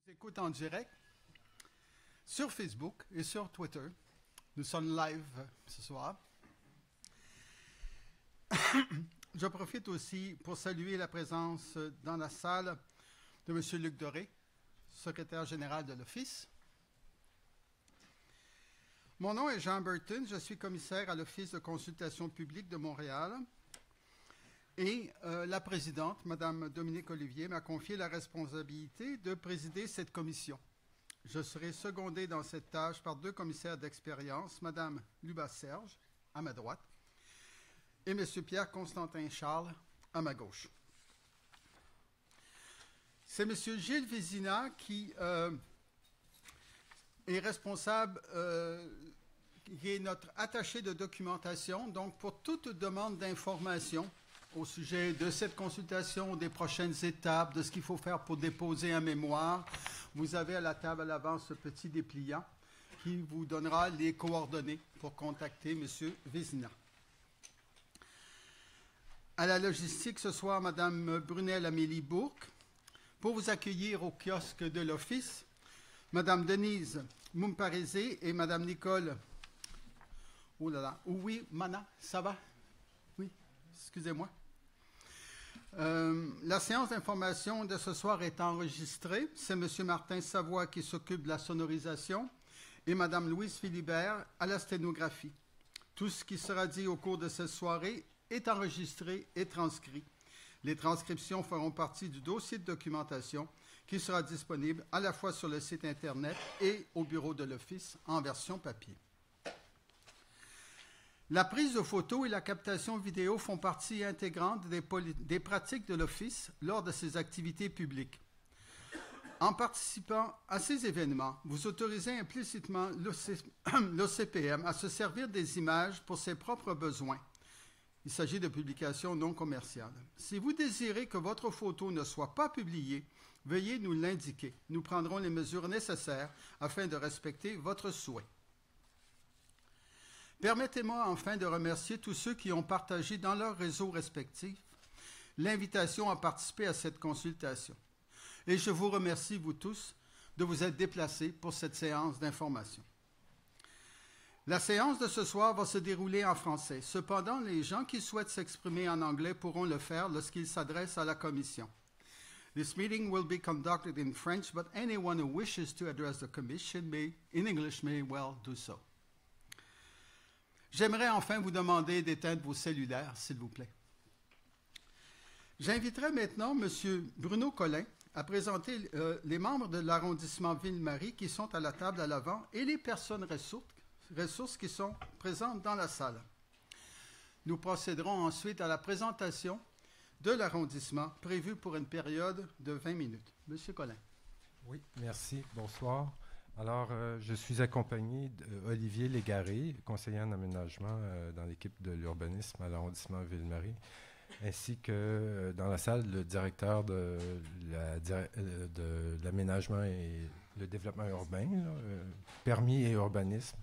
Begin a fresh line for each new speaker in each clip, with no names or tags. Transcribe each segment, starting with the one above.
Écoute en direct sur Facebook et sur Twitter. Nous sommes live ce soir. Je profite aussi pour saluer la présence dans la salle de M. Luc Doré, secrétaire général de l'Office. Mon nom est Jean Burton, je suis commissaire à l'Office de consultation publique de Montréal. Et la présidente, Mme Dominique Olivier, m'a confié la responsabilité de présider cette commission. Je serai secondé dans cette tâche par deux commissaires d'expérience, Mme Luba Serge, à ma droite, et M. Pierre-Constantin Charles, à ma gauche. C'est M. Gilles Vézina qui est responsable, qui est notre attaché de documentation, donc pour toute demande d'information au sujet de cette consultation, des prochaines étapes, de ce qu'il faut faire pour déposer un mémoire. Vous avez à la table à l'avant ce petit dépliant qui vous donnera les coordonnées pour contacter M. Vézina. À la logistique, ce soir, Mme Brunel Amélie Bourque, pour vous accueillir au kiosque de l'Office, Mme Denise Moumparezé et Mme Nicole Mana, ça va? Oui, excusez-moi. La séance d'information de ce soir est enregistrée. C'est M. Martin Savoie qui s'occupe de la sonorisation et Mme Louise Philibert à la sténographie. Tout ce qui sera dit au cours de cette soirée est enregistré et transcrit. Les transcriptions feront partie du dossier de documentation qui sera disponible à la fois sur le site Internet et au bureau de l'Office en version papier. La prise de photos et la captation vidéo font partie intégrante des pratiques de l'Office lors de ses activités publiques. En participant à ces événements, vous autorisez implicitement l'OCPM à se servir des images pour ses propres besoins. Il s'agit de publications non commerciales. Si vous désirez que votre photo ne soit pas publiée, veuillez nous l'indiquer. Nous prendrons les mesures nécessaires afin de respecter votre souhait. Permettez-moi enfin de remercier tous ceux qui ont partagé dans leurs réseaux respectifs l'invitation à participer à cette consultation. Et je vous remercie, vous tous, de vous être déplacés pour cette séance d'information. La séance de ce soir va se dérouler en français. Cependant, les gens qui souhaitent s'exprimer en anglais pourront le faire lorsqu'ils s'adressent à la commission. This meeting will be conducted in French, but anyone who wishes to address the commission in English may well do so. J'aimerais enfin vous demander d'éteindre vos cellulaires, s'il vous plaît. J'inviterai maintenant M. Bruno Collin à présenter les membres de l'arrondissement Ville-Marie qui sont à la table à l'avant et les personnes ressources qui sont présentes dans la salle. Nous procéderons ensuite à la présentation de l'arrondissement prévue pour une période de 20 minutes. M. Collin.
Oui, merci. Bonsoir. Alors, je suis accompagné d'Olivier Légaré, conseiller en aménagement dans l'équipe de l'urbanisme à l'arrondissement Ville-Marie, ainsi que dans la salle, le directeur de l'aménagement et le développement urbain, permis et urbanisme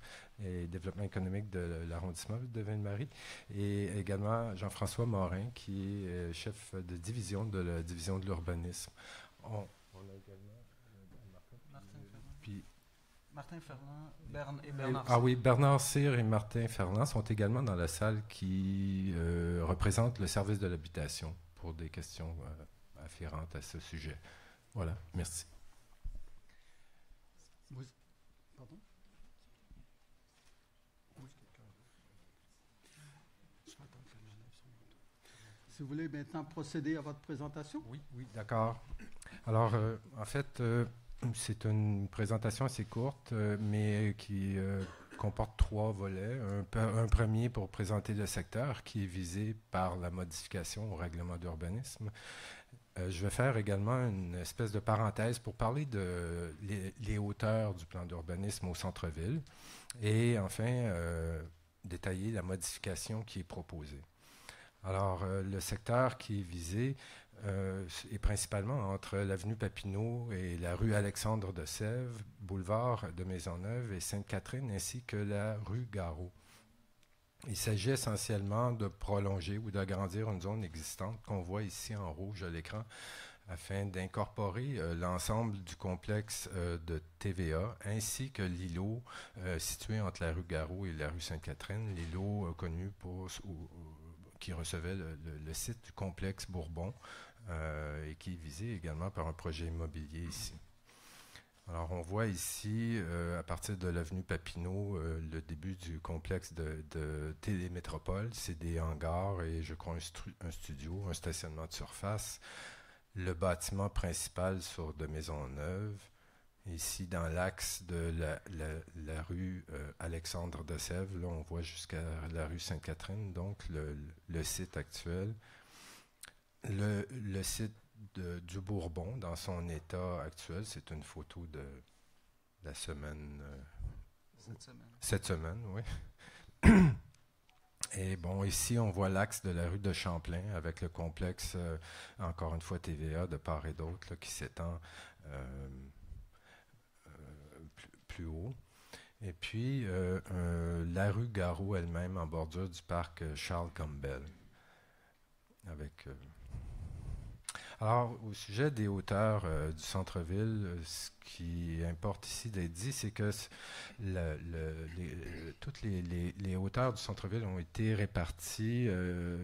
et développement économique de l'arrondissement de Ville-Marie, et également Jean-François Morin, qui est chef de division de la division de l'urbanisme. On a également
Martin Ferland et Bernard
Cyr. Ah oui, Bernard Cyr et Martin Ferland sont également dans la salle qui représentent le service de l'habitation pour des questions afférentes à ce sujet. Voilà, merci.
Pardon? Si vous voulez maintenant procéder à votre présentation.
Oui, d'accord. Alors, en fait, c'est une présentation assez courte, mais qui comporte 3 volets. Un premier pour présenter le secteur qui est visé par la modification au règlement d'urbanisme. Je vais faire également une espèce de parenthèse pour parler de les hauteurs du plan d'urbanisme au centre-ville et enfin détailler la modification qui est proposée. Alors, le secteur qui est visé est principalement entre l'avenue Papineau et la rue Alexandre de Sèvres, boulevard de Maisonneuve et Sainte-Catherine, ainsi que la rue Garot. Il s'agit essentiellement de prolonger ou d'agrandir une zone existante qu'on voit ici en rouge à l'écran, afin d'incorporer l'ensemble du complexe de TVA, ainsi que l'îlot situé entre la rue Garot et la rue Sainte-Catherine, l'îlot connu qui recevait le site du complexe Bourbon et qui est visé également par un projet immobilier ici. Alors, on voit ici, à partir de l'avenue Papineau, le début du complexe de Télémétropole. C'est des hangars et, je crois, un studio, un stationnement de surface. Le bâtiment principal sur de Maisonneuve. Ici, dans l'axe de la rue Alexandre de Sèvres, là, on voit jusqu'à la rue Sainte-Catherine, donc le site actuel. Le site du Bourbon, dans son état actuel, c'est une photo de la semaine... Cette semaine, oui. Et bon, ici, on voit l'axe de la rue de Champlain avec le complexe, encore une fois, TVA de part et d'autre, là, qui s'étend plus haut. Et puis, la rue Garot elle-même en bordure du parc Charles Campbell. Avec... Alors, au sujet des hauteurs du centre-ville, ce qui importe ici d'être dit, c'est que toutes les hauteurs du centre-ville ont été réparties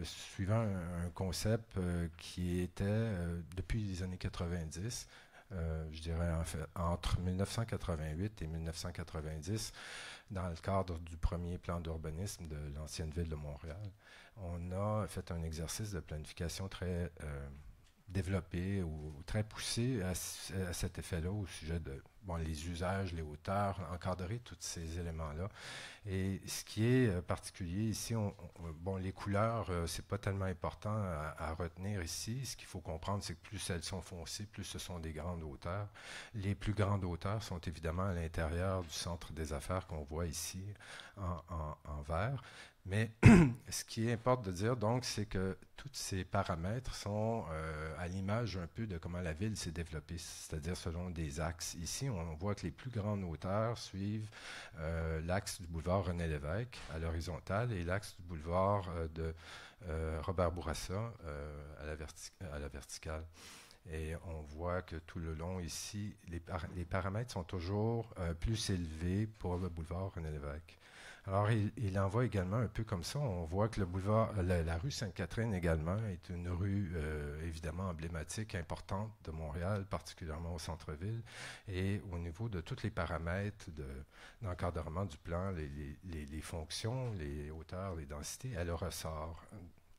suivant un concept qui était, depuis les années 90, je dirais en fait, entre 1988 et 1990, dans le cadre du premier plan d'urbanisme de l'ancienne ville de Montréal, on a fait un exercice de planification très... développé ou très poussé à cet effet-là au sujet de les usages, les hauteurs, encadrer tous ces éléments-là. Et ce qui est particulier ici, les couleurs, c'est pas tellement important à retenir ici. Ce qu'il faut comprendre, c'est que plus elles sont foncées, plus ce sont des grandes hauteurs. Les plus grandes hauteurs sont évidemment à l'intérieur du centre des affaires qu'on voit ici en vert. Mais ce qui importe de dire, donc, c'est que tous ces paramètres sont à l'image un peu de comment la ville s'est développée, c'est-à-dire selon des axes. Ici, on voit que les plus grandes hauteurs suivent l'axe du boulevard René-Lévesque à l'horizontale et l'axe du boulevard de Robert Bourassa à la verticale. Et on voit que tout le long ici, les paramètres sont toujours plus élevés pour le boulevard René-Lévesque. Alors, il en va également un peu comme ça. On voit que le boulevard, la rue Sainte-Catherine également est une rue évidemment emblématique, importante de Montréal, particulièrement au centre-ville. Et au niveau de tous les paramètres d'encadrement du plan, les fonctions, les hauteurs, les densités, elle ressort.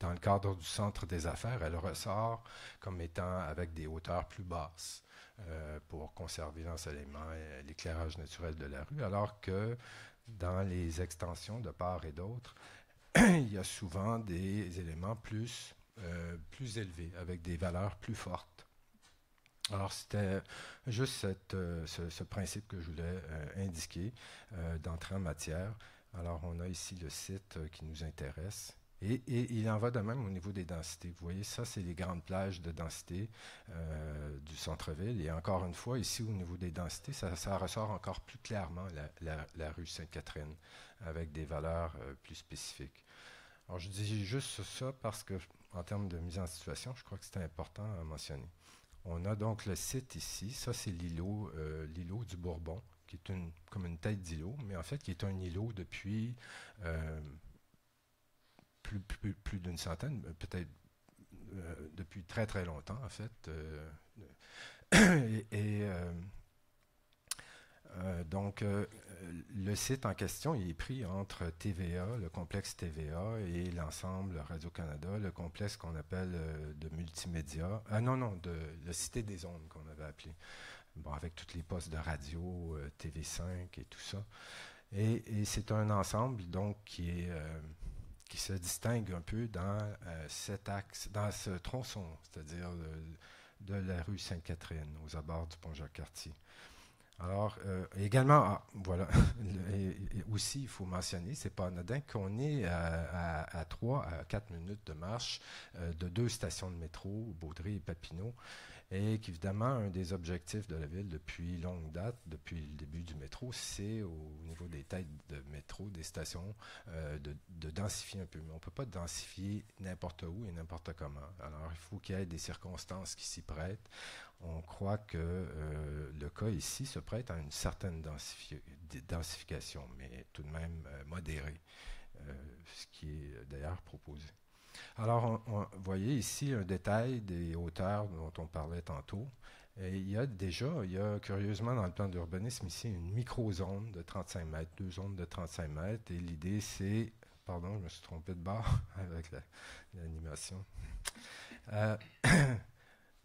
Dans le cadre du centre des affaires, elle ressort comme étant avec des hauteurs plus basses pour conserver l'ensoleillement et l'éclairage naturel de la rue, alors que dans les extensions de part et d'autre, il y a souvent des éléments plus élevés, avec des valeurs plus fortes. Alors, c'était juste ce principe que je voulais indiquer d'entrée en matière. Alors, on a ici le site qui nous intéresse. Et il en va de même au niveau des densités. Vous voyez, ça, c'est les grandes plages de densité du centre-ville. Et encore une fois, ici, au niveau des densités, ça ressort encore plus clairement la rue Sainte-Catherine, avec des valeurs plus spécifiques. Alors, je dis juste ça parce que, en termes de mise en situation, je crois que c'est important à mentionner. On a donc le site ici. Ça, c'est l'îlot du Bourbon, qui est comme une tête d'îlot, mais en fait, qui est un îlot depuis... plus d'une centaine, peut-être depuis très très longtemps en fait. Donc, le site en question, il est pris entre TVA, le complexe TVA et l'ensemble Radio-Canada, le complexe qu'on appelle de multimédia. Le Cité des ondes qu'on avait appelé. Bon, avec tous les postes de radio, TV5 et tout ça. Et c'est un ensemble, donc, qui se distingue un peu dans cet axe, dans ce tronçon, c'est-à-dire de la rue Sainte-Catherine, aux abords du pont Jacques-Cartier. Alors, également, voilà, aussi, il faut mentionner, c'est pas anodin qu'on est à 3 à 4 minutes de marche de 2 stations de métro, Baudry et Papineau. et qu'évidemment, un des objectifs de la ville depuis longue date, depuis le début du métro, c'est au niveau des têtes de métro, des stations, de densifier un peu. Mais on ne peut pas densifier n'importe où et n'importe comment. Alors, il faut qu'il y ait des circonstances qui s'y prêtent. On croit que le cas ici se prête à une certaine densification, mais tout de même modérée, ce qui est d'ailleurs proposé. Alors, vous voyez ici un détail des hauteurs dont on parlait tantôt. Et il y a curieusement dans le plan d'urbanisme ici une micro-zone de 35 mètres, 2 zones de 35 mètres. Et l'idée, c'est, pardon, je me suis trompé de barre avec l'animation.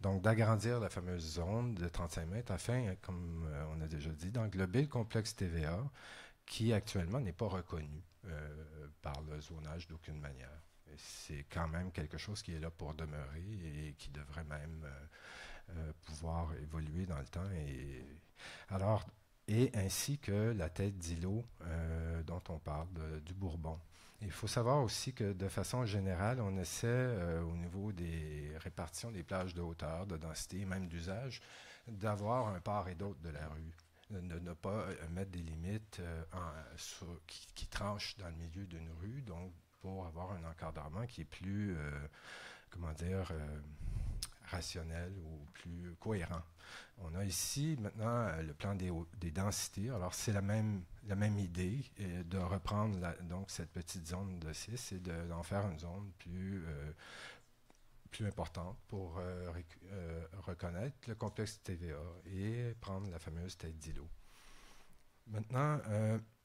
Donc, d'agrandir la fameuse zone de 35 mètres afin, comme on a déjà dit, d'englober le complexe TVA qui actuellement n'est pas reconnu par le zonage d'aucune manière. C'est quand même quelque chose qui est là pour demeurer et qui devrait même pouvoir évoluer dans le temps. Et ainsi que la tête d'îlot dont on parle, du Bourbon. Il faut savoir aussi que de façon générale, on essaie au niveau des répartitions des plages de hauteur, de densité, même d'usage, d'avoir un part et d'autre de la rue. De ne pas mettre des limites qui tranchent dans le milieu d'une rue, donc pour avoir un encadrement qui est plus, rationnel ou plus cohérent. On a ici maintenant le plan des densités. Alors c'est la même idée de reprendre donc cette petite zone de 6 et d'en faire une zone plus importante pour reconnaître le complexe TVA et prendre la fameuse tête d'îlot. Maintenant,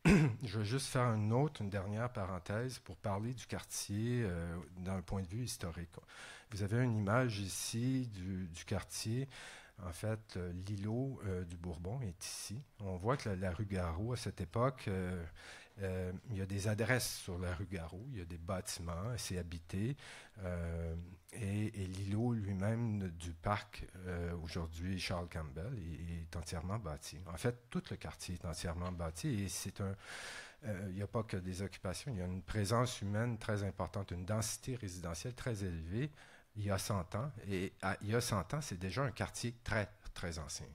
je vais juste faire une dernière parenthèse pour parler du quartier d'un point de vue historique. Vous avez une image ici du quartier. En fait, l'îlot du Bourbon est ici. On voit que la rue Garot, à cette époque, il y a des adresses sur la rue Garot, il y a des bâtiments, c'est habité. Et l'îlot lui-même du parc, aujourd'hui Charles Campbell, est entièrement bâti. En fait, tout le quartier est entièrement bâti et il n'y a pas que des occupations, il y a une présence humaine très importante, une densité résidentielle très élevée il y a 100 ans. Et il y a 100 ans, c'est déjà un quartier très, très ancien.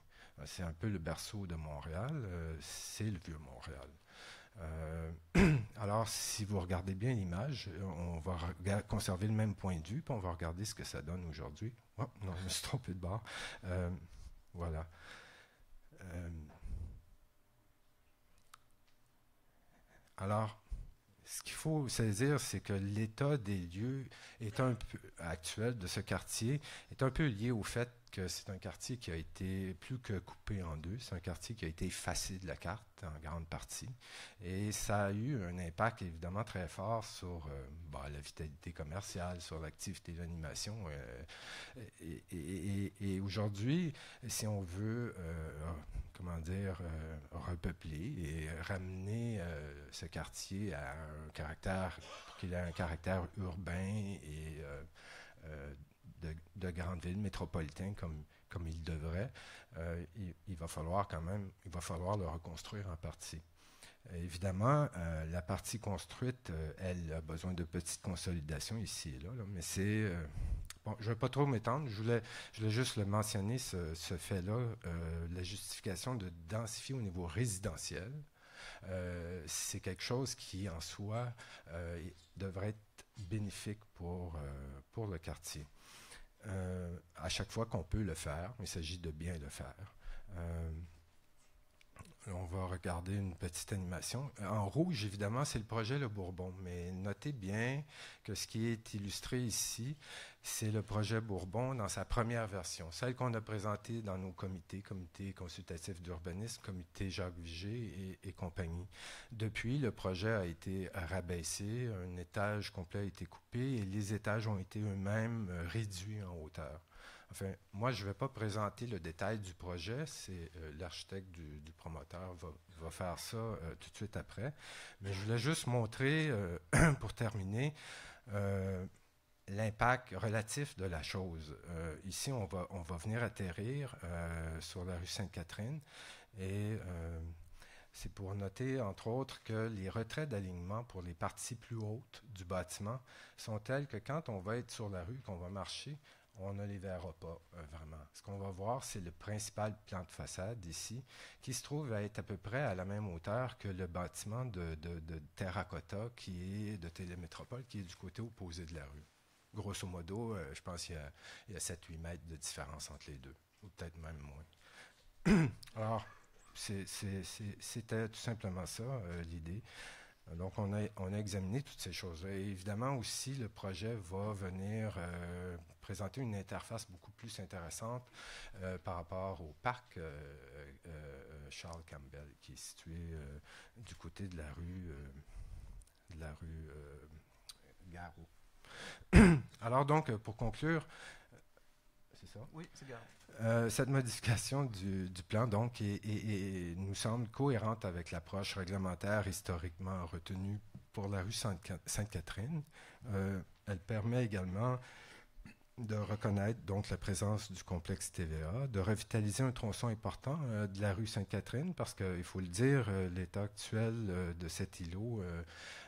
C'est un peu le berceau de Montréal, c'est le vieux Montréal. Alors, si vous regardez bien l'image, on va conserver le même point de vue, puis on va regarder ce que ça donne aujourd'hui. Oh, non, je me suis trompé de bord. Voilà. Alors, ce qu'il faut saisir, c'est que l'état des lieux actuel de ce quartier est un peu lié au fait que c'est un quartier qui a été plus que coupé en deux. C'est un quartier qui a été effacé de la carte en grande partie. Et ça a eu un impact évidemment très fort sur la vitalité commerciale, sur l'activité d'animation. Et aujourd'hui, si on veut repeupler et ramener ce quartier à un caractère, pour qu'il ait un caractère urbain et de grande ville métropolitain comme il devrait, il va falloir le reconstruire en partie. Évidemment, la partie construite, elle a besoin de petites consolidations ici et là, mais c'est... Bon, je ne vais pas trop m'étendre, je voulais juste le mentionner, ce fait-là, la justification de densifier au niveau résidentiel. C'est quelque chose qui, en soi, devrait être bénéfique pour le quartier. À chaque fois qu'on peut le faire, il s'agit de bien le faire. On va regarder une petite animation. En rouge, évidemment, c'est le projet Le Bourbon, mais notez bien que ce qui est illustré ici, c'est le projet Bourbon dans sa première version, celle qu'on a présentée dans nos comités, comité consultatif d'urbanisme, comité Jacques Vigée et compagnie. Depuis, le projet a été rabaissé, un étage complet a été coupé et les étages ont été eux-mêmes réduits en hauteur. Enfin, moi, je ne vais pas présenter le détail du projet, c'est l'architecte du promoteur va faire ça tout de suite après. Mais je voulais juste montrer, pour terminer, l'impact relatif de la chose. Ici, on va venir atterrir sur la rue Sainte-Catherine et c'est pour noter, entre autres, que les retraits d'alignement pour les parties plus hautes du bâtiment sont tels que quand on va être sur la rue, qu'on va marcher, on ne les verra pas vraiment. Ce qu'on va voir, c'est le principal plan de façade ici, qui se trouve à être à peu près à la même hauteur que le bâtiment de terracotta qui est de Télémétropole, qui est du côté opposé de la rue. Grosso modo, je pense qu'il y a 7-8 mètres de différence entre les deux, ou peut-être même moins. Alors, c'était tout simplement ça, l'idée. Donc, on a examiné toutes ces choses-là. Et évidemment, aussi, le projet va venir présenter une interface beaucoup plus intéressante par rapport au parc Charles Campbell, qui est situé du côté de la rue Garot. Alors, donc, pour conclure, c'est ça?
Oui, c'est Garot.
Cette modification du plan, donc, nous semble cohérente avec l'approche réglementaire historiquement retenue pour la rue Sainte-Catherine. Elle permet également de reconnaître donc la présence du complexe TVA, de revitaliser un tronçon important de la rue Sainte-Catherine, parce qu'il faut le dire, l'état actuel de cet îlot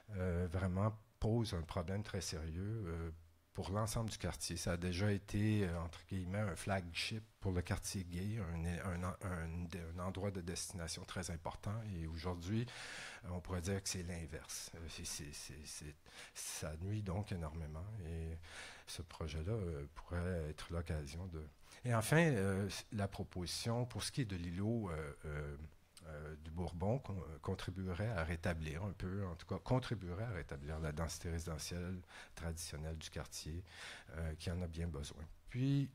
vraiment pose un problème très sérieux pour l'ensemble du quartier. Ça a déjà été, entre guillemets, un flagship pour le quartier gay, un endroit de destination très important. Et aujourd'hui, on pourrait dire que c'est l'inverse. Ça nuit donc énormément. Et ce projet-là pourrait être l'occasion de... Et enfin, la proposition, pour ce qui est de l'îlot du Bourbon, contribuerait à rétablir un peu, en tout cas, contribuerait à rétablir la densité résidentielle traditionnelle du quartier, qui en a bien besoin. Puis,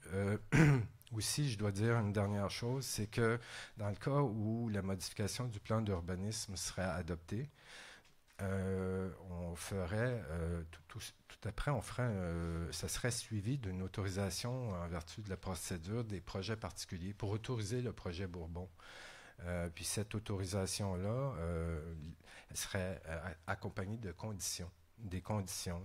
aussi, je dois dire une dernière chose, c'est que dans le cas où la modification du plan d'urbanisme serait adoptée, on ferait, tout après, ça serait suivi d'une autorisation en vertu de la procédure des projets particuliers pour autoriser le projet Bourbon. Puis cette autorisation-là serait accompagnée de conditions. Des conditions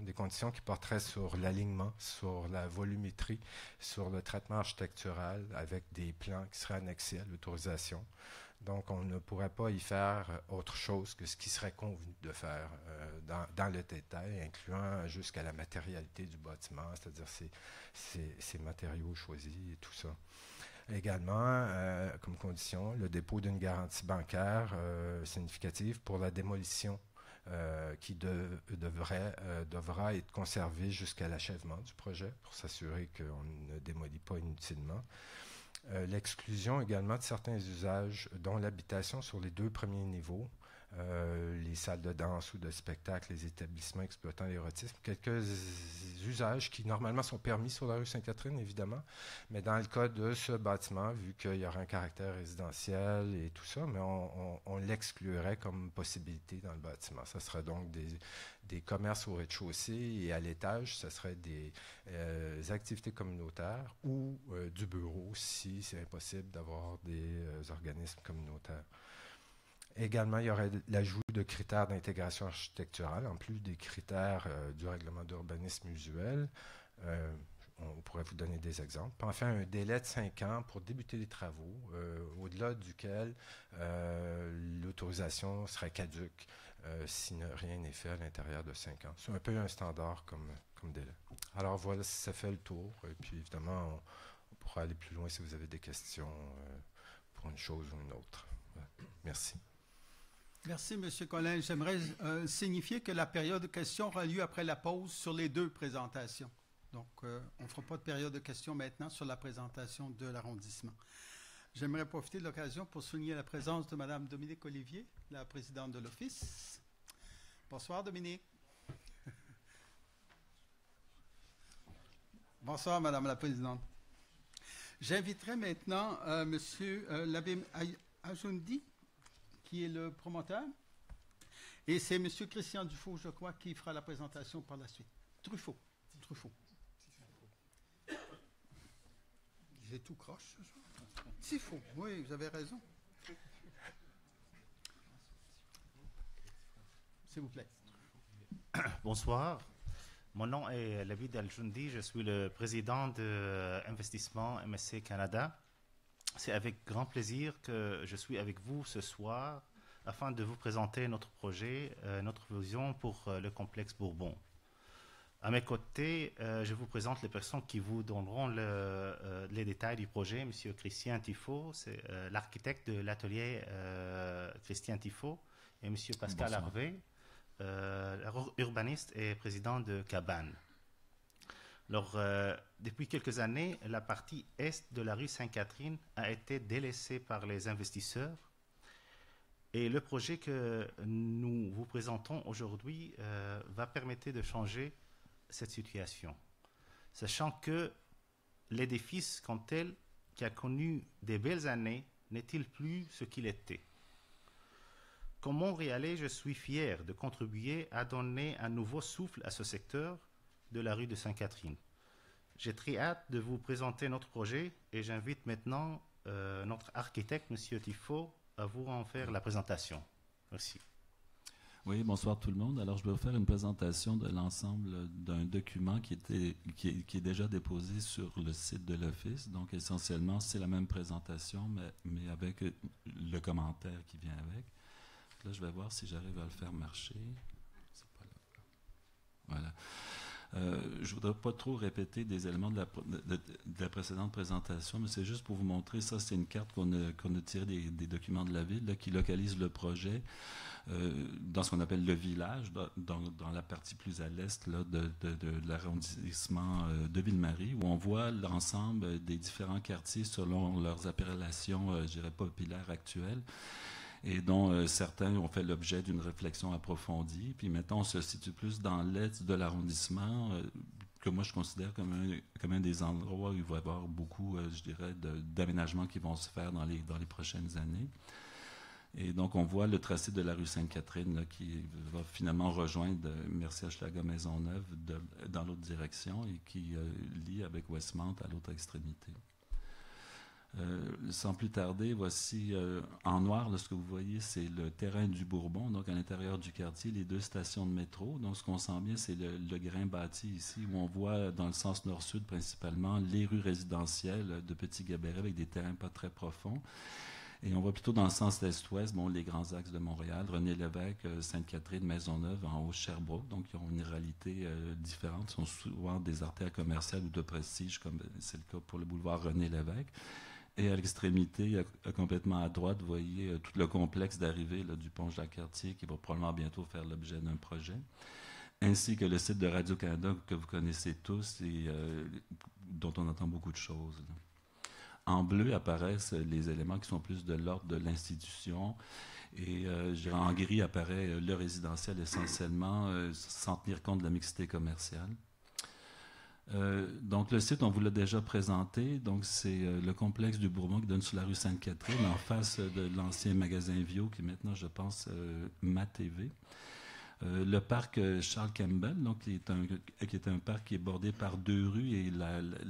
qui porteraient sur l'alignement, sur la volumétrie, sur le traitement architectural avec des plans qui seraient annexés à l'autorisation. Donc, on ne pourrait pas y faire autre chose que ce qui serait convenu de faire dans le détail, incluant jusqu'à la matérialité du bâtiment, c'est-à-dire ces matériaux choisis et tout ça. Également, comme condition, le dépôt d'une garantie bancaire significative pour la démolition qui devra être conservée jusqu'à l'achèvement du projet pour s'assurer qu'on ne démolit pas inutilement. L'exclusion également de certains usages, dont l'habitation sur les 2 premiers niveaux, les salles de danse ou de spectacle, les établissements exploitant l'érotisme, quelques usages qui normalement sont permis sur la rue Sainte-Catherine, évidemment, mais dans le cas de ce bâtiment, vu qu'il y aura un caractère résidentiel et tout ça, mais on l'exclurait comme possibilité dans le bâtiment. Ça serait donc des commerces au rez-de-chaussée et à l'étage, ce serait des activités communautaires ou du bureau si c'est impossible d'avoir des organismes communautaires. Également, il y aurait l'ajout de critères d'intégration architecturale, en plus des critères du règlement d'urbanisme usuel. On pourrait vous donner des exemples. Puis enfin, un délai de 5 ans pour débuter les travaux, au-delà duquel l'autorisation serait caduque si rien n'est fait à l'intérieur de 5 ans. C'est un peu un standard comme délai. Alors voilà, ça fait le tour. Et puis évidemment, on pourra aller plus loin si vous avez des questions pour une chose ou une autre. Voilà. Merci.
Merci, M. Collin. J'aimerais signifier que la période de questions aura lieu après la pause sur les 2 présentations. Donc, on ne fera pas de période de questions maintenant sur la présentation de l'arrondissement. J'aimerais profiter de l'occasion pour souligner la présence de Mme Dominique Olivier, la présidente de l'Office. Bonsoir, Dominique. Bonsoir, Madame la Présidente. J'inviterai maintenant M. Labim Ajoundi, qui est le promoteur, et c'est M. Christian Dufault, je crois, qui fera la présentation par la suite. Truffaut. J'ai tout croche. Tifo, oui, vous avez raison. S'il vous plaît.
Bonsoir. Mon nom est Labid Al-Joundi. Je suis le président de Investissement MSC Canada. C'est avec grand plaisir que je suis avec vous ce soir afin de vous présenter notre projet, notre vision pour le complexe Bourbon. À mes côtés, je vous présente les personnes qui vous donneront les détails du projet. Monsieur Christian Tifo, c'est l'architecte de l'atelier Christian Tifo, et Monsieur Pascal Harvey, urbaniste et président de Cabane. Alors, depuis quelques années, la partie est de la rue Sainte-Catherine a été délaissée par les investisseurs. Et le projet que nous vous présentons aujourd'hui va permettre de changer cette situation, sachant que l'édifice comme tel, qui a connu des belles années, n'est-il plus ce qu'il était. Comme Montréalais, je suis fier de contribuer à donner un nouveau souffle à ce secteur de la rue de Sainte-Catherine. J'ai très hâte de vous présenter notre projet et j'invite maintenant notre architecte, M. Tifo, à vous en faire la présentation. Merci.
Oui, bonsoir tout le monde. Alors, je vais vous faire une présentation de l'ensemble d'un document qui est déjà déposé sur le site de l'Office. Donc, essentiellement, c'est la même présentation, mais avec le commentaire qui vient avec. Là, je vais voir si j'arrive à le faire marcher. C'est pas là. Voilà. Je ne voudrais pas trop répéter des éléments de la précédente présentation, mais c'est juste pour vous montrer, ça c'est une carte qu'on a tirée des documents de la ville là, qui localise le projet dans ce qu'on appelle le village, dans la partie plus à l'est là, de l'arrondissement de Ville-Marie, où on voit l'ensemble des différents quartiers selon leurs appellations, je dirais, populaires actuelles, et dont certains ont fait l'objet d'une réflexion approfondie. Puis maintenant, on se situe plus dans l'est de l'arrondissement, que moi je considère comme un des endroits où il va y avoir beaucoup, je dirais, d'aménagements qui vont se faire dans les prochaines années. Et donc, on voit le tracé de la rue Sainte-Catherine là, qui va finalement rejoindre Merci-Hochelaga-Maisonneuve dans l'autre direction et qui lie avec Westmount à l'autre extrémité. Sans plus tarder, voici en noir, là, ce que vous voyez, c'est le terrain du Bourbon, donc à l'intérieur du quartier, les 2 stations de métro. Donc, ce qu'on sent bien, c'est le grain bâti ici, où on voit dans le sens nord-sud principalement les rues résidentielles de petits gabarits avec des terrains pas très profonds. Et on voit plutôt dans le sens est-ouest, les grands axes de Montréal, René-Lévesque, Sainte-Catherine, Maisonneuve, en haut Sherbrooke. Donc, ils ont une réalité différente. Ce sont souvent des artères commerciales ou de prestige, comme c'est le cas pour le boulevard René-Lévesque. Et à l'extrémité, complètement à droite, vous voyez tout le complexe d'arrivée du pont Jacques-Cartier qui va probablement bientôt faire l'objet d'un projet, ainsi que le site de Radio-Canada que vous connaissez tous et dont on entend beaucoup de choses. Là. En bleu apparaissent les éléments qui sont plus de l'ordre de l'institution et en gris apparaît le résidentiel essentiellement sans tenir compte de la mixité commerciale. Donc, le site, on vous l'a déjà présenté. Donc, c'est le complexe du Bourbon qui donne sur la rue Sainte-Catherine, en face de l'ancien magasin Vio, qui est maintenant, je pense, MaTV. Le parc Charles Campbell, donc, qui est un parc qui est bordé par 2 rues, et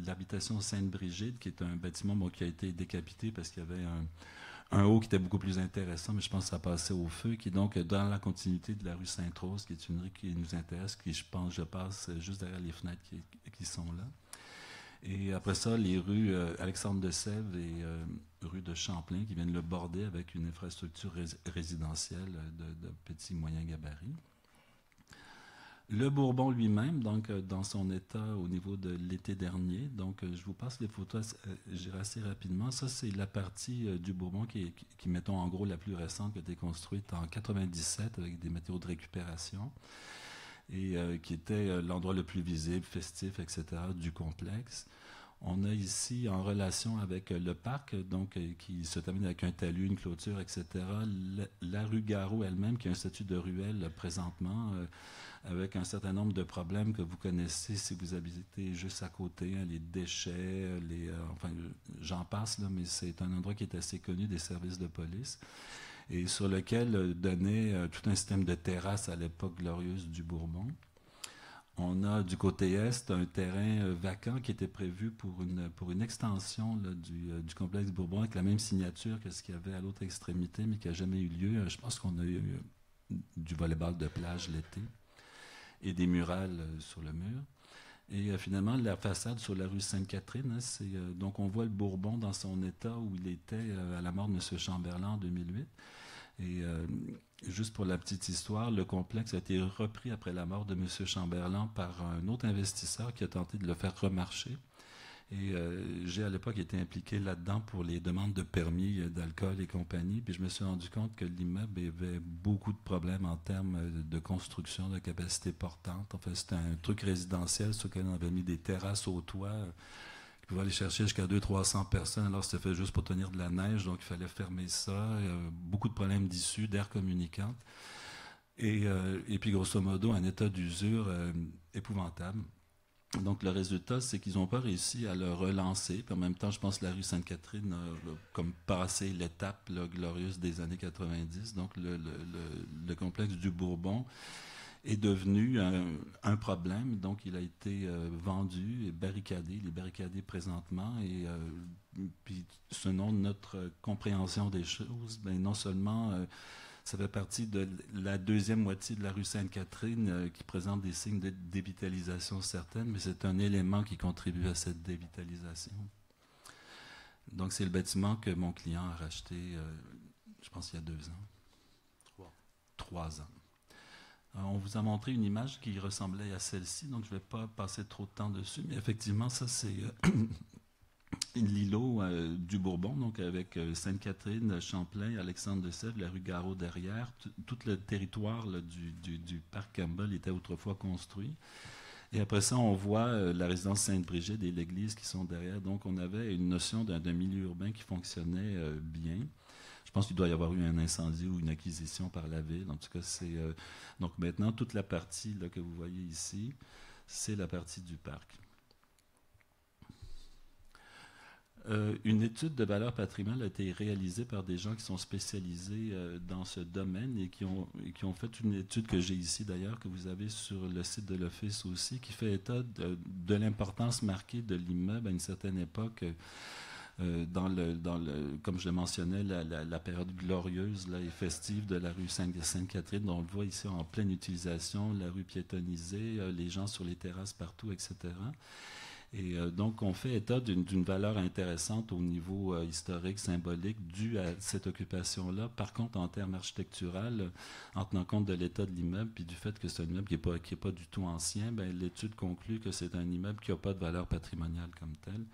l'habitation Sainte-Brigide, qui est un bâtiment qui a été décapité parce qu'il y avait un haut qui était beaucoup plus intéressant, mais je pense que ça passait au feu, qui est donc dans la continuité de la rue Sainte-Rose, qui est une rue qui nous intéresse, qui, je passe juste derrière les fenêtres qui sont là. Et après ça, les rues Alexandre de Sèvres et rue de Champlain, qui viennent le border avec une infrastructure résidentielle de petits moyens gabarits. Le Bourbon lui-même, donc dans son état au niveau de l'été dernier, donc je vous passe les photos, j'irai assez rapidement. Ça, c'est la partie du Bourbon qui, mettons en gros, la plus récente, qui a été construite en 97 avec des matériaux de récupération et qui était l'endroit le plus visible, festif, etc. du complexe. On a ici, en relation avec le parc, donc qui se termine avec un talus, une clôture, etc., la rue Garot elle-même, qui a un statut de ruelle présentement, avec un certain nombre de problèmes que vous connaissez si vous habitez juste à côté, les déchets, enfin, j'en passe, là, mais c'est un endroit qui est assez connu des services de police, et sur lequel donnait tout un système de terrasses à l'époque glorieuse du Bourbon. On a du côté est un terrain vacant qui était prévu pour une extension là, du complexe Bourbon avec la même signature que ce qu'il y avait à l'autre extrémité, mais qui n'a jamais eu lieu. Je pense qu'on a eu du volleyball de plage l'été et des murales sur le mur. Et finalement, la façade sur la rue Sainte-Catherine, donc on voit le Bourbon dans son état où il était à la mort de M. Chamberlain en 2008. Et juste pour la petite histoire, le complexe a été repris après la mort de M. Chamberlain par un autre investisseur qui a tenté de le faire remarcher. Et j'ai à l'époque été impliqué là-dedans pour les demandes de permis d'alcool et compagnie. Puis je me suis rendu compte que l'immeuble avait beaucoup de problèmes en termes de construction, de capacité portante. En fait, c'était un truc résidentiel sur lequel on avait mis des terrasses au toit qui pouvaient aller chercher jusqu'à 200-300 personnes. Alors c'était fait juste pour tenir de la neige, donc il fallait fermer ça. Beaucoup de problèmes d'issue, d'air communicante. Et puis grosso modo, un état d'usure épouvantable. Donc, le résultat, c'est qu'ils n'ont pas réussi à le relancer. Puis en même temps, je pense que la rue Sainte-Catherine a comme passé l'étape glorieuse des années 90. Donc, le complexe du Bourbon est devenu un problème. Donc, il a été vendu et barricadé. Il est barricadé présentement. Et puis, selon notre compréhension des choses, ben, non seulement... ça fait partie de la deuxième moitié de la rue Sainte-Catherine qui présente des signes de dévitalisation certaines, mais c'est un élément qui contribue à cette dévitalisation. Donc, c'est le bâtiment que mon client a racheté, je pense, il y a 2 ans. 3 ans. On vous a montré une image qui ressemblait à celle-ci, donc je ne vais pas passer trop de temps dessus, mais effectivement, ça, c'est... l'îlot du Bourbon, donc avec Sainte-Catherine, Champlain, Alexandre de Sèvres, la rue Garot derrière. Tout le territoire là, du parc Campbell était autrefois construit. Et après ça, on voit la résidence Sainte-Brigide et l'église qui sont derrière. Donc, on avait une notion d'un milieu urbain qui fonctionnait bien. Je pense qu'il doit y avoir eu un incendie ou une acquisition par la ville. En tout cas, c'est... donc maintenant, toute la partie là, que vous voyez ici, c'est la partie du parc. Une étude de valeur patrimoniale a été réalisée par des gens qui sont spécialisés dans ce domaine et qui ont fait une étude que j'ai ici d'ailleurs, que vous avez sur le site de l'Office aussi, qui fait état de l'importance marquée de l'immeuble à une certaine époque, comme je le mentionnais, la période glorieuse là, et festive de la rue Sainte-Catherine, dont on le voit ici en pleine utilisation, la rue piétonnisée, les gens sur les terrasses partout, etc. Et donc, on fait état d'une valeur intéressante au niveau historique, symbolique, due à cette occupation-là. Par contre, en termes architecturaux, en tenant compte de l'état de l'immeuble, puis du fait que c'est un immeuble qui n'est pas du tout ancien, ben, l'étude conclut que c'est un immeuble qui n'a pas de valeur patrimoniale comme tel.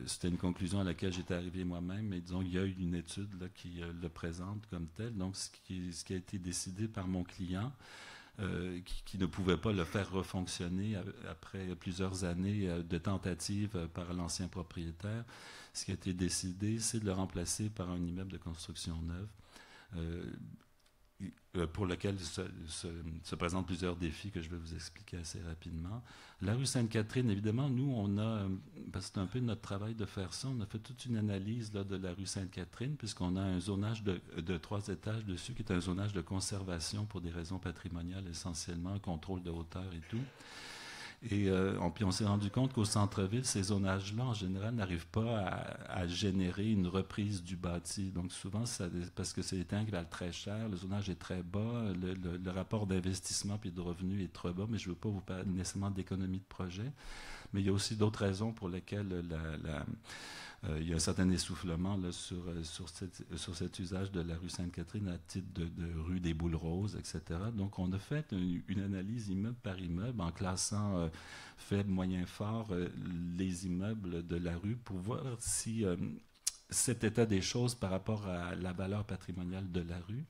C'était une conclusion à laquelle j'étais arrivé moi-même, mais disons, il y a eu une étude là, qui le présente comme tel. Donc, ce qui a été décidé par mon client, qui ne pouvait pas le faire refonctionner après plusieurs années de tentatives par l'ancien propriétaire. Ce qui a été décidé, c'est de le remplacer par un immeuble de construction neuve pour lequel se présentent plusieurs défis que je vais vous expliquer assez rapidement. La rue Sainte-Catherine, évidemment, nous, on a, parce que c'est un peu notre travail de faire ça, on a fait toute une analyse là, de la rue Sainte-Catherine, puisqu'on a un zonage de 3 étages dessus, qui est un zonage de conservation pour des raisons patrimoniales essentiellement, contrôle de hauteur et tout. Et puis on s'est rendu compte qu'au centre-ville, ces zonages-là, en général, n'arrivent pas à générer une reprise du bâti. Donc souvent, parce que c'est des terrains qui valent très cher, le zonage est très bas, le rapport d'investissement puis de revenus est trop bas, mais je ne veux pas vous parler nécessairement d'économie de projet. Mais il y a aussi d'autres raisons pour lesquelles il y a un certain essoufflement là, sur cet usage de la rue Sainte-Catherine à titre de rue des Boules Roses, etc. Donc, on a fait une analyse immeuble par immeuble en classant faible, moyen, fort les immeubles de la rue pour voir si cet état des choses par rapport à la valeur patrimoniale de la rue.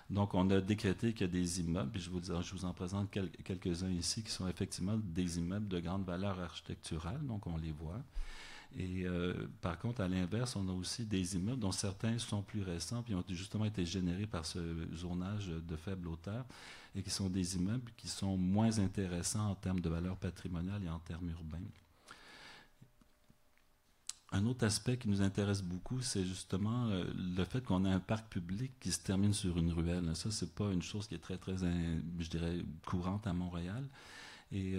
Donc, on a décrété qu'il y a des immeubles, puis je vous en présente quelques-uns ici, qui sont effectivement des immeubles de grande valeur architecturale, donc on les voit. Et par contre, à l'inverse, on a aussi des immeubles dont certains sont plus récents puis ont justement été générés par ce zonage de faible hauteur et qui sont des immeubles qui sont moins intéressants en termes de valeur patrimoniale et en termes urbains. Un autre aspect qui nous intéresse beaucoup, c'est justement le fait qu'on a un parc public qui se termine sur une ruelle. Ça, c'est pas une chose qui est très, très, je dirais, courante à Montréal. Et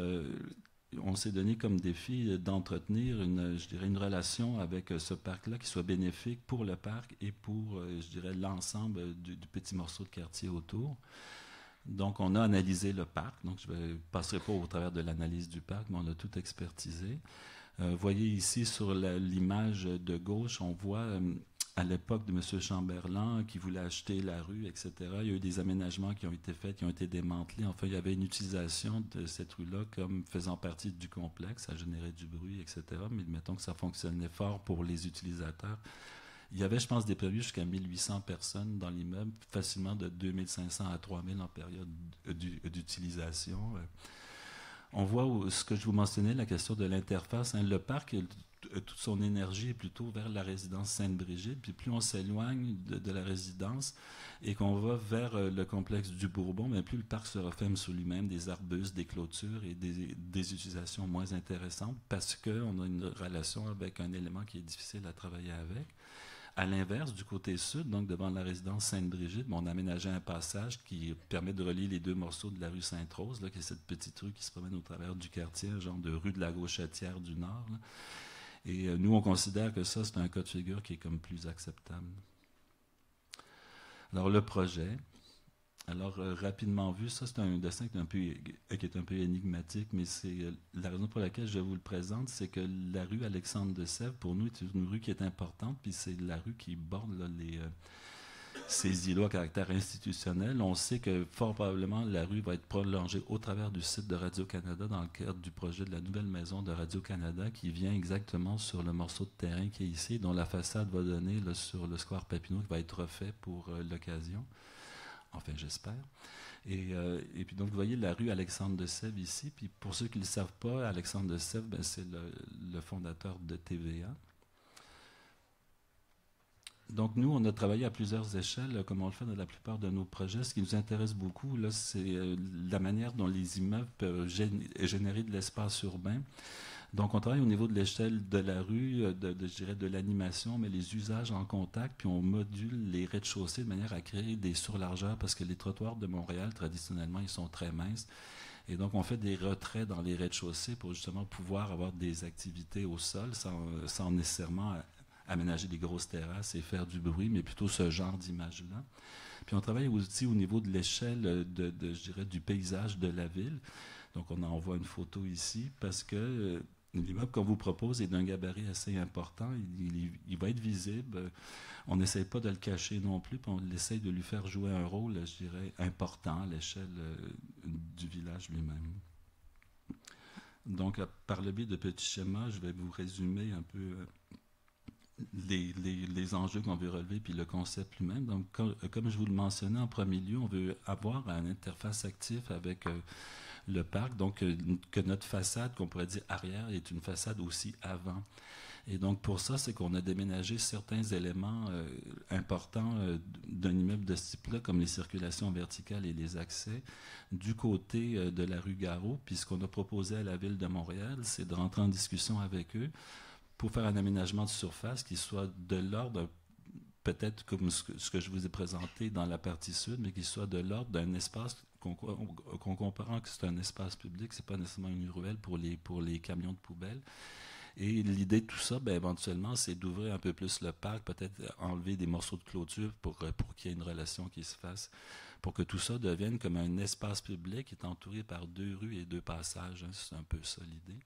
on s'est donné comme défi d'entretenir une relation avec ce parc-là qui soit bénéfique pour le parc et pour, je dirais, l'ensemble du petit morceau de quartier autour. Donc, on a analysé le parc. Donc, je ne passerai pas au travers de l'analyse du parc, mais on a tout expertisé. Voyez ici sur l'image de gauche, on voit à l'époque de M. Chamberlain qui voulait acheter la rue, etc. Il y a eu des aménagements qui ont été faits, qui ont été démantelés. Enfin, il y avait une utilisation de cette rue-là comme faisant partie du complexe, ça générait du bruit, etc. Mais mettons que ça fonctionnait fort pour les utilisateurs. Il y avait, je pense, des prévus jusqu'à 1800 personnes dans l'immeuble, facilement de 2500 à 3000 en période d'utilisation. On voit ce que je vous mentionnais, la question de l'interface. Hein. Le parc, toute son énergie est plutôt vers la résidence Sainte-Brigitte. Puis plus on s'éloigne de la résidence et qu'on va vers le complexe du Bourbon, bien plus le parc se referme sur lui-même, des arbustes, des clôtures et des utilisations moins intéressantes parce qu'on a une relation avec un élément qui est difficile à travailler avec. À l'inverse, du côté sud, donc devant la résidence Sainte-Brigitte, on a aménagé un passage qui permet de relier les deux morceaux de la rue Sainte-Rose, là, qui est cette petite rue qui se promène au travers du quartier, un genre de rue de la Gauchetière du Nord. Là. Et nous, on considère que ça, c'est un cas de figure qui est comme plus acceptable. Alors, le projet. Alors, rapidement vu, ça, c'est un dessin qui est un peu énigmatique, mais c'est la raison pour laquelle je vous le présente, c'est que la rue Alexandre de Sèvres, pour nous, est une rue qui est importante, puis c'est la rue qui borde là, ces îlots à caractère institutionnel. On sait que fort probablement, la rue va être prolongée au travers du site de Radio-Canada dans le cadre du projet de la nouvelle maison de Radio-Canada qui vient exactement sur le morceau de terrain qui est ici, dont la façade va donner là, sur le square Papineau, qui va être refait pour l'occasion. Enfin, j'espère. Et puis donc, vous voyez la rue Alexandre de Sèvres ici. Puis pour ceux qui ne le savent pas, Alexandre de Sèvres, ben, c'est le fondateur de TVA. Donc, nous, on a travaillé à plusieurs échelles, comme on le fait dans la plupart de nos projets. Ce qui nous intéresse beaucoup, là, c'est la manière dont les immeubles peuvent générer de l'espace urbain. Donc, on travaille au niveau de l'échelle de la rue, je dirais de l'animation, mais les usages en contact, puis on module les rez-de-chaussée de manière à créer des surlargeurs, parce que les trottoirs de Montréal, traditionnellement, ils sont très minces. Et donc, on fait des retraits dans les rez-de-chaussée pour justement pouvoir avoir des activités au sol, sans nécessairement aménager des grosses terrasses et faire du bruit, mais plutôt ce genre d'image-là. Puis on travaille aussi au niveau de l'échelle, je dirais, du paysage de la ville. Donc, on envoie une photo ici, parce que l'immeuble qu'on vous propose est d'un gabarit assez important. Il va être visible. On n'essaie pas de le cacher non plus, puis on essaie de lui faire jouer un rôle, je dirais, important à l'échelle du village lui-même. Donc, par le biais de petits schémas, je vais vous résumer un peu les enjeux qu'on veut relever, puis le concept lui-même. Donc, comme je vous le mentionnais en premier lieu, on veut avoir une interface active avec le parc, donc que notre façade, qu'on pourrait dire arrière, est une façade aussi avant. Et donc, pour ça, c'est qu'on a déménagé certains éléments importants d'un immeuble de ce type-là, comme les circulations verticales et les accès, du côté de la rue Garot. Puis ce qu'on a proposé à la Ville de Montréal, c'est de rentrer en discussion avec eux pour faire un aménagement de surface qui soit de l'ordre, peut-être comme ce que je vous ai présenté dans la partie sud, mais qui soit de l'ordre d'un espace qu'on comprend que c'est un espace public, c'est pas nécessairement une ruelle pour les camions de poubelle. Et l'idée de tout ça, ben, éventuellement, c'est d'ouvrir un peu plus le parc, peut-être enlever des morceaux de clôture pour qu'il y ait une relation qui se fasse, pour que tout ça devienne comme un espace public qui est entouré par 2 rues et 2 passages. Hein, c'est un peu ça l'idée.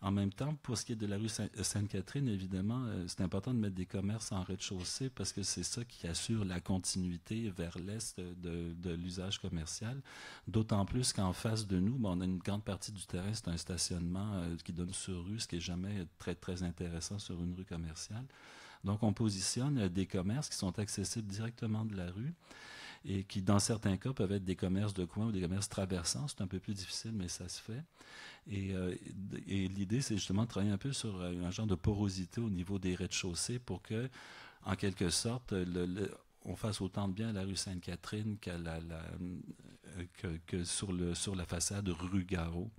En même temps, pour ce qui est de la rue Sainte-Catherine, évidemment, c'est important de mettre des commerces en rez-de-chaussée parce que c'est ça qui assure la continuité vers l'est de l'usage commercial. D'autant plus qu'en face de nous, on a une grande partie du terrain, c'est un stationnement qui donne sur rue, ce qui n'est jamais très, très intéressant sur une rue commerciale. Donc, on positionne des commerces qui sont accessibles directement de la rue et qui, dans certains cas, peuvent être des commerces de coin ou des commerces traversants. C'est un peu plus difficile, mais ça se fait. Et l'idée, c'est justement de travailler un peu sur un genre de porosité au niveau des rez-de-chaussée pour que, en quelque sorte, on fasse autant de bien à la rue Sainte-Catherine que sur la façade rue Garot.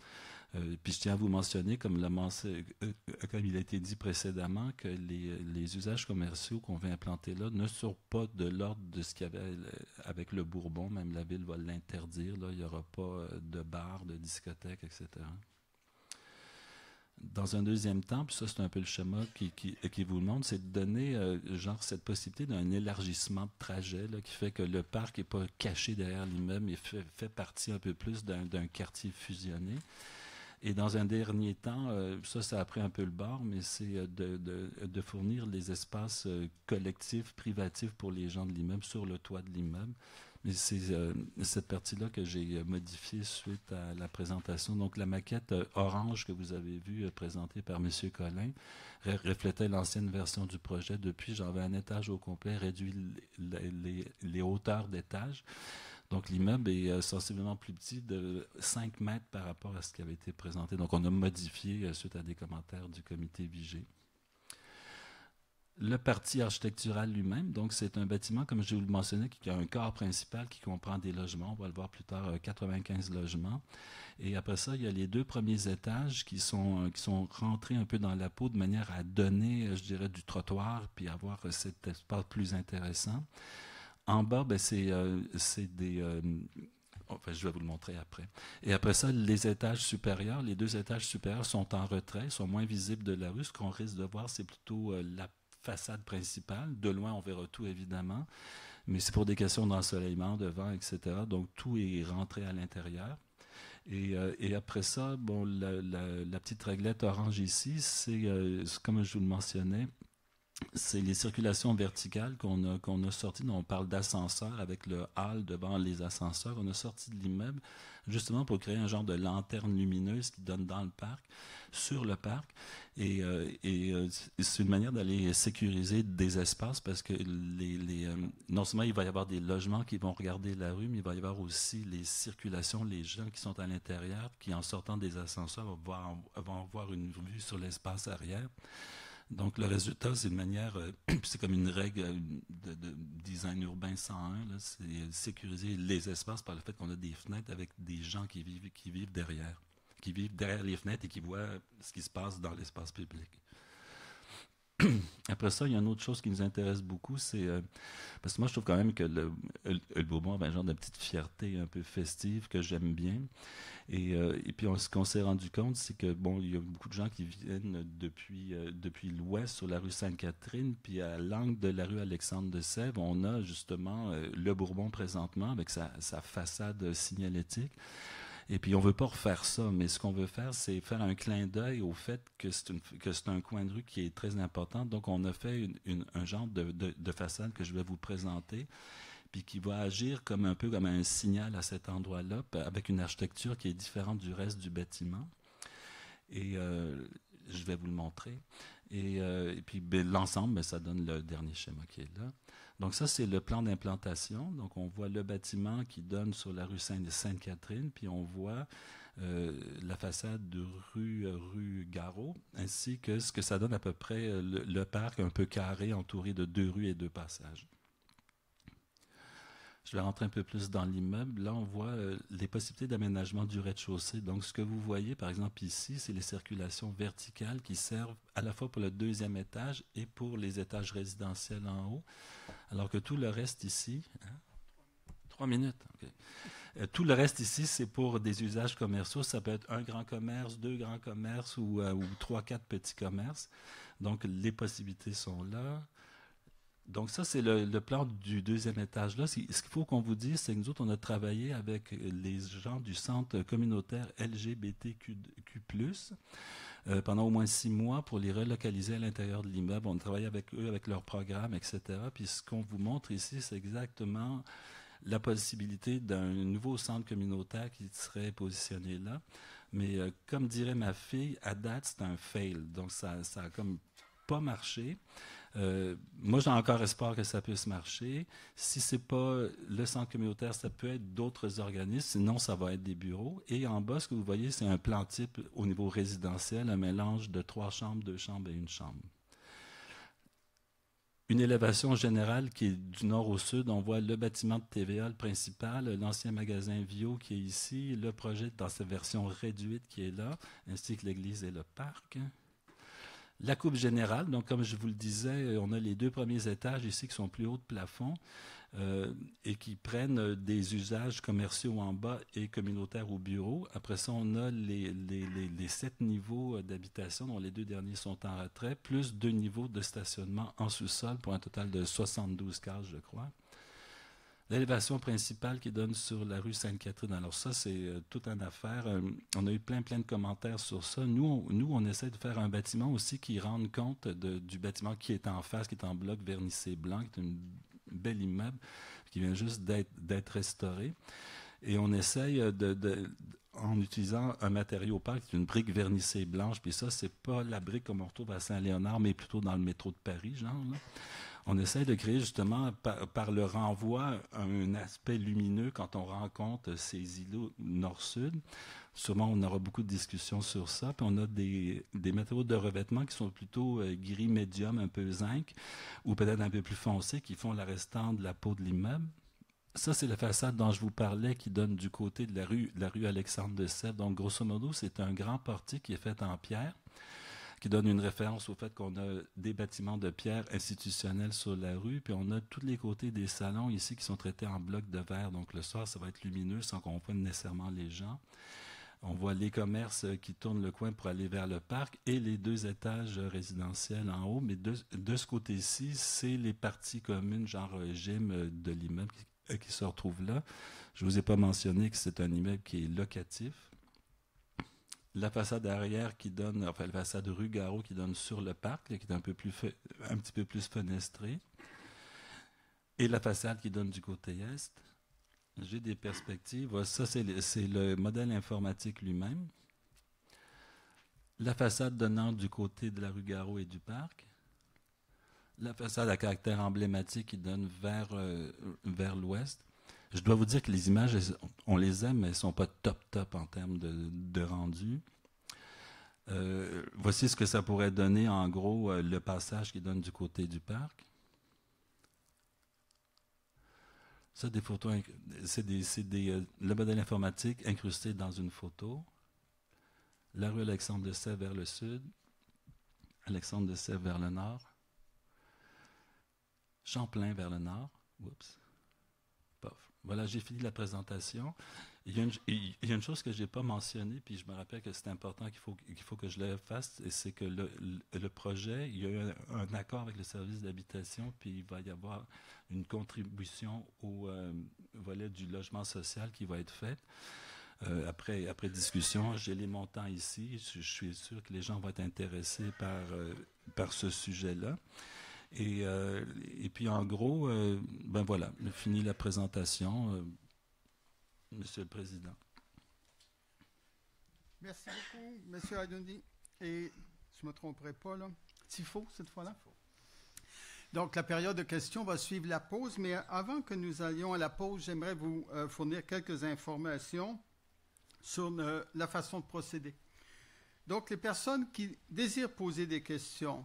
Puis je tiens à vous mentionner, comme il a été dit précédemment, que les usages commerciaux qu'on va implanter là ne sont pas de l'ordre de ce qu'il y avait avec le Bourbon. Même la ville va l'interdire. Là, il n'y aura pas de bars, de discothèques, etc. Dans un deuxième temps, puis ça c'est un peu le schéma qui vous le montre, c'est de donner cette possibilité d'un élargissement de trajet là, qui fait que le parc n'est pas caché derrière l'immeuble, mais fait partie un peu plus d'un quartier fusionné. Et dans un dernier temps, ça a pris un peu le bord, mais c'est de fournir les espaces collectifs, privatifs pour les gens de l'immeuble sur le toit de l'immeuble. Mais c'est cette partie-là que j'ai modifiée suite à la présentation. Donc, la maquette orange que vous avez vue présentée par M. Collin reflétait l'ancienne version du projet. Depuis, j'avais un étage au complet, réduit les hauteurs d'étage. Donc, l'immeuble est sensiblement plus petit, de 5 mètres par rapport à ce qui avait été présenté. Donc, on a modifié suite à des commentaires du comité Vigée. Le parti architectural lui-même, donc c'est un bâtiment, comme je vous le mentionnais, qui a un corps principal qui comprend des logements. On va le voir plus tard, 95 logements. Et après ça, il y a les 2 premiers étages qui sont rentrés un peu dans la peau de manière à donner, je dirais, du trottoir puis avoir cet espace plus intéressant. En bas, ben, c'est des... Enfin, je vais vous le montrer après. Et après ça, les étages supérieurs, les 2 étages supérieurs sont en retrait, sont moins visibles de la rue. Ce qu'on risque de voir, c'est plutôt la façade principale. De loin, on verra tout, évidemment. Mais c'est pour des questions d'ensoleillement, de vent, etc. Donc, tout est rentré à l'intérieur. Et après ça, bon, la petite réglette orange ici, c'est, comme je vous le mentionnais, c'est les circulations verticales qu'on a sorties. On parle d'ascenseur avec le hall devant les ascenseurs. On a sorti de l'immeuble justement pour créer un genre de lanterne lumineuse qui donne dans le parc, sur le parc. Et c'est une manière d'aller sécuriser des espaces parce que non seulement il va y avoir des logements qui vont regarder la rue, mais il va y avoir aussi les circulations, les gens qui sont à l'intérieur, qui en sortant des ascenseurs vont avoir une vue sur l'espace arrière. Donc, le résultat, c'est une manière, c'est comme une règle de design urbain 101, c'est sécuriser les espaces par le fait qu'on a des fenêtres avec des gens qui vivent derrière les fenêtres et qui voient ce qui se passe dans l'espace public. Après ça, il y a une autre chose qui nous intéresse beaucoup, c'est parce que moi je trouve quand même que le Bourbon a un genre de petite fierté un peu festive que j'aime bien. Et puis ce qu'on s'est rendu compte, c'est que bon, il y a beaucoup de gens qui viennent depuis l'ouest sur la rue Sainte-Catherine, puis à l'angle de la rue Alexandre de Sèvres, on a justement le Bourbon présentement avec sa façade signalétique. Et puis, on ne veut pas refaire ça, mais ce qu'on veut faire, c'est faire un clin d'œil au fait que c'est un coin de rue qui est très important. Donc, on a fait un genre de façade que je vais vous présenter, puis qui va agir un peu comme un signal à cet endroit-là, avec une architecture qui est différente du reste du bâtiment. Et je vais vous le montrer. Et puis, l'ensemble, ça donne le dernier schéma qui est là. Donc ça, c'est le plan d'implantation. Donc on voit le bâtiment qui donne sur la rue Sainte-Catherine, puis on voit la façade de rue Garot, ainsi que ce que ça donne à peu près le parc un peu carré, entouré de 2 rues et 2 passages. Je vais rentrer un peu plus dans l'immeuble. Là, on voit les possibilités d'aménagement du rez-de-chaussée. Donc, ce que vous voyez, par exemple, ici, c'est les circulations verticales qui servent à la fois pour le 2e étage et pour les étages résidentiels en haut. Alors que tout le reste ici... 3 minutes, OK. Tout le reste ici, c'est pour des usages commerciaux. Ça peut être un grand commerce, 2 grands commerces ou 3, 4 petits commerces. Donc, les possibilités sont là. Donc ça, c'est le plan du 2e étage. Là, ce qu'il faut qu'on vous dise, c'est que nous autres, on a travaillé avec les gens du centre communautaire LGBTQ+, pendant au moins 6 mois pour les relocaliser à l'intérieur de l'immeuble. On travaille avec eux, avec leur programme, etc. Puis ce qu'on vous montre ici, c'est exactement la possibilité d'un nouveau centre communautaire qui serait positionné là. Mais comme dirait ma fille, à date, c'est un fail. Donc ça a comme pas marché. Moi, j'ai encore espoir que ça puisse marcher. Si ce n'est pas le centre communautaire, ça peut être d'autres organismes. Sinon, ça va être des bureaux. Et en bas, ce que vous voyez, c'est un plan type au niveau résidentiel, un mélange de 3 chambres, 2 chambres et 1 chambre. Une élévation générale qui est du nord au sud. On voit le bâtiment de TVA, le principal, l'ancien magasin Vio qui est ici, le projet dans sa version réduite qui est là, ainsi que l'église et le parc. La coupe générale, donc comme je vous le disais, on a les 2 premiers étages ici qui sont plus hauts de plafond et qui prennent des usages commerciaux en bas et communautaires au bureau. Après ça, on a les 7 niveaux d'habitation, dont les 2 derniers sont en retrait, plus 2 niveaux de stationnement en sous-sol pour un total de 72 cases, je crois. l'élévation principale qui donne sur la rue Sainte-Catherine. Alors ça, c'est toute une affaire. On a eu plein de commentaires sur ça. Nous, on essaie de faire un bâtiment aussi qui rende compte du bâtiment qui est en face, qui est en bloc vernissé blanc, qui est un bel immeuble, qui vient juste d'être restauré. Et on essaye en utilisant un matériau opaque, qui est une brique vernissée blanche, puis ça, c'est pas la brique comme on retrouve à Saint-Léonard, mais plutôt dans le métro de Paris, genre, là. On essaie de créer justement, par le renvoi, un aspect lumineux quand on rencontre ces îlots nord-sud. Sûrement, on aura beaucoup de discussions sur ça. Puis on a des matériaux de revêtement qui sont plutôt gris médium, un peu zinc, ou peut-être un peu plus foncés, qui font la restante de la peau de l'immeuble. Ça, c'est la façade dont je vous parlais qui donne du côté de la rue Alexandre de Sèvres. Donc, grosso modo, c'est un grand portique qui est fait en pierre, qui donne une référence au fait qu'on a des bâtiments de pierre institutionnels sur la rue, puis on a tous les côtés des salons ici qui sont traités en blocs de verre. Donc, le soir, ça va être lumineux sans qu'on voit nécessairement les gens. On voit les commerces qui tournent le coin pour aller vers le parc et les 2 étages résidentiels en haut. Mais de ce côté-ci, c'est les parties communes, genre gym de l'immeuble qui se retrouvent là. Je ne vous ai pas mentionné que c'est un immeuble qui est locatif. La façade arrière qui donne, enfin la façade rue Garot qui donne sur le parc, là, qui est un petit peu plus fenestrée. Et la façade qui donne du côté est. J'ai des perspectives. Ça, c'est le modèle informatique lui-même. La façade donnant du côté de la rue Garot et du parc. La façade à caractère emblématique qui donne vers l'ouest. Je dois vous dire que les images, on les aime, mais elles ne sont pas top en termes de rendu. Voici ce que ça pourrait donner, en gros, le passage qui donne du côté du parc. Ça, des photos, c'est le modèle informatique incrusté dans une photo. La rue Alexandre de Sèvres vers le sud, Alexandre de Sèvres vers le nord, Champlain vers le nord. Oups. Pof. Voilà, j'ai fini la présentation. Il y a une chose que je n'ai pas mentionnée, puis je me rappelle que c'est important qu'il faut que je le fasse, et c'est que le projet, il y a eu un accord avec le service d'habitation, puis il va y avoir une contribution au volet du logement social qui va être faite. Après discussion, j'ai les montants ici. Je suis sûr que les gens vont être intéressés par ce sujet-là. Et puis, en gros, ben voilà, fini la présentation, Monsieur le Président.
Merci beaucoup, Monsieur Adouni. Et je ne me tromperai pas, là. Tifo, cette fois-là? Donc, la période de questions va suivre la pause, mais avant que nous allions à la pause, j'aimerais vous fournir quelques informations sur la façon de procéder. Donc, les personnes qui désirent poser des questions,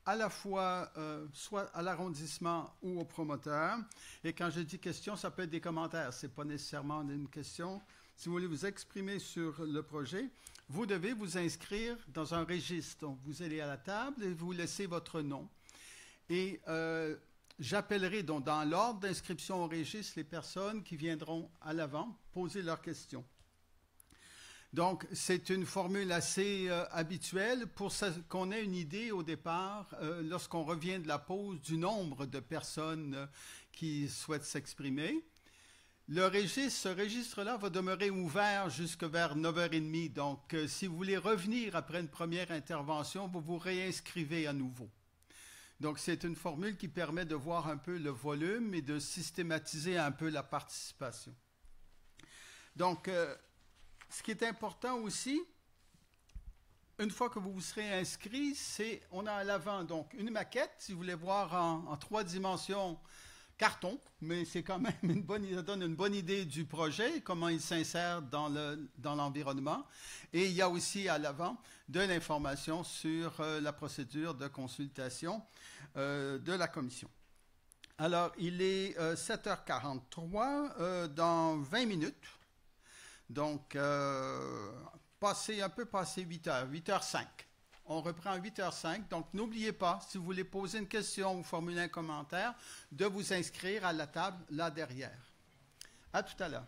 à la fois soit à l'arrondissement ou au promoteur. Et quand je dis question, ça peut être des commentaires. Ce n'est pas nécessairement une question. Si vous voulez vous exprimer sur le projet, vous devez vous inscrire dans un registre. Donc, vous allez à la table et vous laissez votre nom. Et j'appellerai donc dans l'ordre d'inscription au registre les personnes qui viendront à l'avant poser leurs questions. Donc, c'est une formule assez habituelle pour qu'on ait une idée au départ, lorsqu'on revient de la pause, du nombre de personnes qui souhaitent s'exprimer. Ce registre-là va demeurer ouvert jusque vers 9h30. Donc, si vous voulez revenir après une première intervention, vous vous réinscrivez à nouveau. Donc, c'est une formule qui permet de voir un peu le volume et de systématiser un peu la participation. Donc, ce qui est important aussi, une fois que vous vous serez inscrit, on a à l'avant donc une maquette, si vous voulez voir en 3 dimensions, carton, mais c'est quand même ça donne une bonne idée du projet, comment il s'insère dans l'environnement. Et il y a aussi à l'avant de l'information sur la procédure de consultation de la commission. Alors, il est 7h43, dans 20 minutes. Donc, un peu passé 8h, 8h05. On reprend à 8h05. Donc, n'oubliez pas, si vous voulez poser une question ou formuler un commentaire, de vous inscrire à la table là derrière. À tout à l'heure.